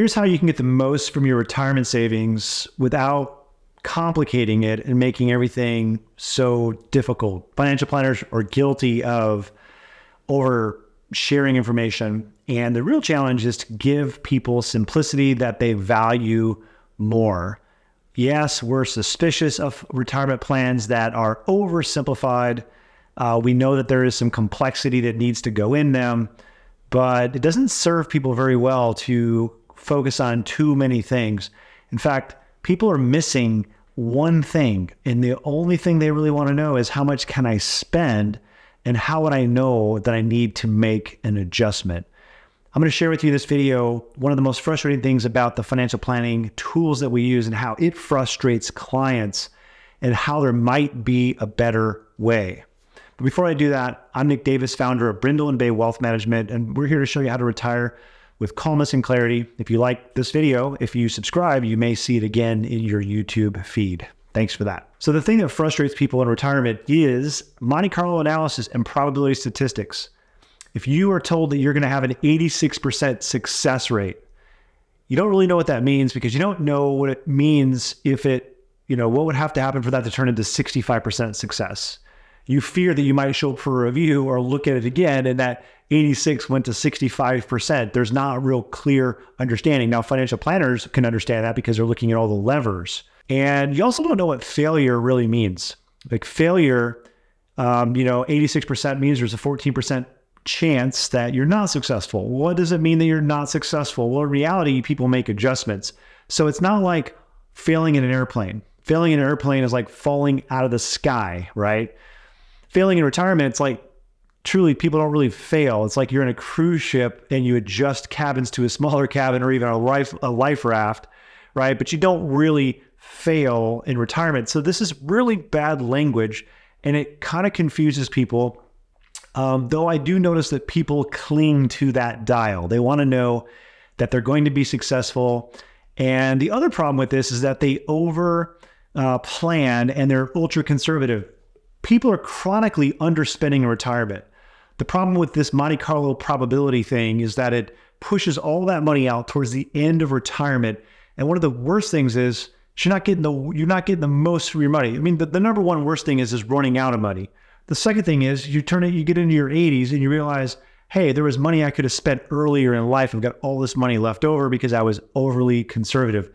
Here's how you can get the most from your retirement savings without complicating it and making everything so difficult. Financial planners are guilty of oversharing information, and the real challenge is to give people simplicity that they value more. Yes, we're suspicious of retirement plans that are oversimplified. We know that there is some complexity that needs to go in them, but it doesn't serve people very well to focus on too many things. In fact, people are missing one thing, and the only thing they really want to know is how much can I spend and how would I know that I need to make an adjustment. I'm going to share with you in this video one of the most frustrating things about the financial planning tools that we use and how it frustrates clients and how there might be a better way. But before I do that, I'm Nick Davis, founder of Brindle and Bay Wealth Management, and we're here to show you how to retire with calmness and clarity. If you like this video, if you subscribe, you may see it again in your YouTube feed. Thanks for that. So the thing that frustrates people in retirement is Monte Carlo analysis and probability statistics. If you are told that you're going to have an 86% success rate, you don't really know what that means because you don't know what it means if it, what would have to happen for that to turn into 65% success. You fear that you might show up for a review or look at it again and that 86 went to 65%. There's not a real clear understanding. Now, financial planners can understand that because they're looking at all the levers. And you also don't know what failure really means. Like failure, 86% means there's a 14% chance that you're not successful. What does it mean that you're not successful? Well, in reality, people make adjustments. So it's not like failing in an airplane. Failing in an airplane is like falling out of the sky, right? Failing in retirement, it's like truly people don't really fail. It's like you're in a cruise ship and you adjust cabins to a smaller cabin or even a life raft, right? But you don't really fail in retirement. So this is really bad language and it kind of confuses people. Though I do notice that people cling to that dial. They want to know that they're going to be successful. And the other problem with this is that they over plan and they're ultra conservative. People are chronically underspending in retirement. The problem with this Monte Carlo probability thing is that it pushes all that money out towards the end of retirement. And one of the worst things is you're not getting the most for your money. I mean, the number one worst thing is running out of money. The second thing is you get into your 80s and you realize, hey, there was money I could have spent earlier in life. I've got all this money left over because I was overly conservative.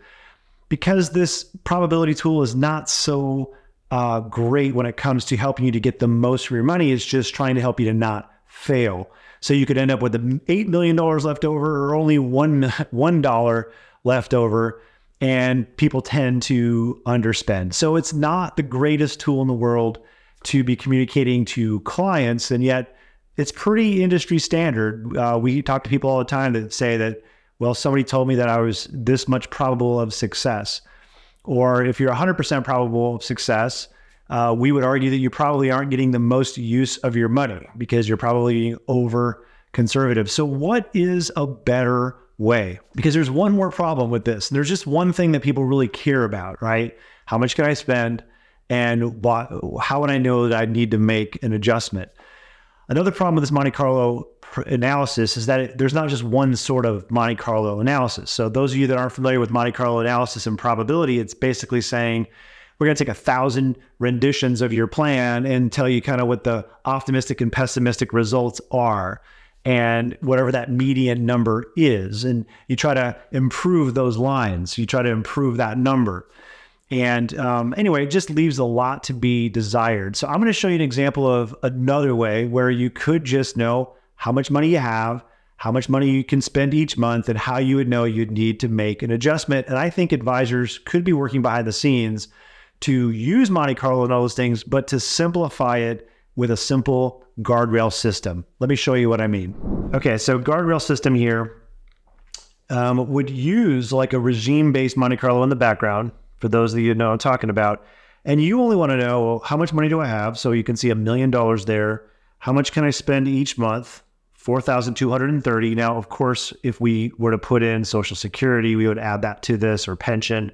Because this probability tool is not so great when it comes to helping you to get the most for your money, it's just trying to help you to not fail. So you could end up with $8 million left over or only $1 left over, and people tend to underspend. So it's not the greatest tool in the world to be communicating to clients, and yet it's pretty industry standard. We talk to people all the time that say that, well, somebody told me that I was this much probable of success. Or if you're 100% probable of success, we would argue that you probably aren't getting the most use of your money because you're probably being over conservative. So what is a better way? Because there's one more problem with this. There's just one thing that people really care about, right? How much can I spend? And how would I know that I need to make an adjustment? Another problem with this Monte Carlo analysis is that there's not just one sort of Monte Carlo analysis. So those of you that aren't familiar with Monte Carlo analysis and probability, it's basically saying, we're going to take 1,000 renditions of your plan and tell you kind of what the optimistic and pessimistic results are and whatever that median number is. And you try to improve those lines. You try to improve that number. And anyway, it just leaves a lot to be desired. So I'm going to show you an example of another way where you could just know how much money you have, how much money you can spend each month, and how you would know you'd need to make an adjustment. And I think advisors could be working behind the scenes to use Monte Carlo and all those things, but to simplify it with a simple guardrail system. Let me show you what I mean. Okay, so guardrail system here would use like a regime-based Monte Carlo in the background, for those of you who know what I'm talking about. And you only want to know, well, how much money do I have? So you can see $1 million there. How much can I spend each month? $4,230. Now, of course, if we were to put in Social Security, we would add that to this, or pension.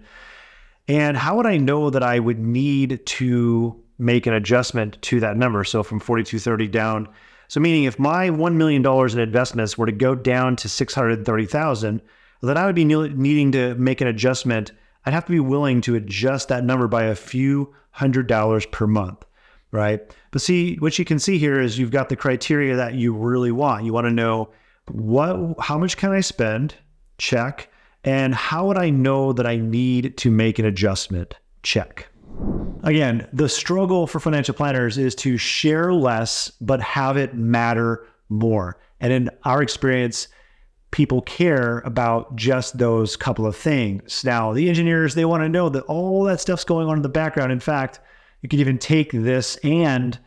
And how would I know that I would need to make an adjustment to that number? So from 4,230 down. So meaning if my $1 million in investments were to go down to 630,000, then I would be needing to make an adjustment. I'd have to be willing to adjust that number by a few $100s per month, right? But see, what you can see here is you've got the criteria that you really want. You want to know how much can I spend? Check. And how would I know that I need to make an adjustment? Check. Again, the struggle for financial planners is to share less, but have it matter more. And in our experience, people care about just those couple of things. Now, the engineers, they want to know that all that stuff's going on in the background. In fact, you could even take this and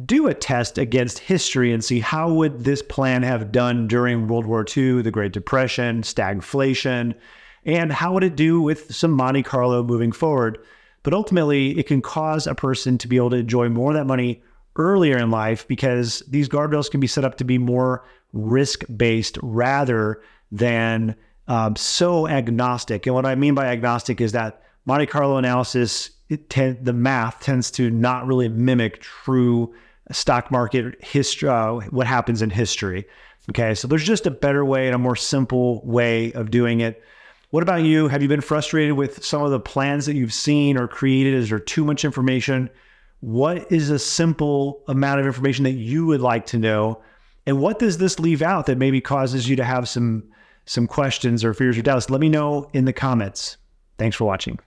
do a test against history and see how would this plan have done during World War II, the Great Depression, stagflation, and how would it do with some Monte Carlo moving forward. But ultimately, it can cause a person to be able to enjoy more of that money earlier in life because these guardrails can be set up to be more risk-based rather than so agnostic. And what I mean by agnostic is that Monte Carlo analysis, the math tends to not really mimic true stock market history, what happens in history. Okay, so there's just a better way and a more simple way of doing it. What about you? Have you been frustrated with some of the plans that you've seen or created? Is there too much information? What is a simple amount of information that you would like to know? And what does this leave out that maybe causes you to have some questions or fears or doubts? Let me know in the comments. Thanks for watching.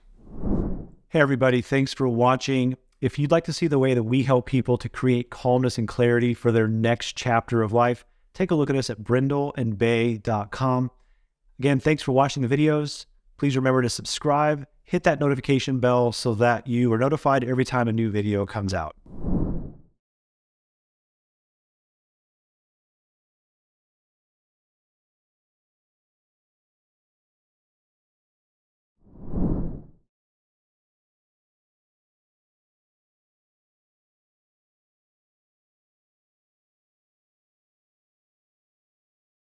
Hey everybody, thanks for watching. If you'd like to see the way that we help people to create calmness and clarity for their next chapter of life, take a look at us at brindleandbay.com. Again, thanks for watching the videos. Please remember to subscribe, hit that notification bell so that you are notified every time a new video comes out.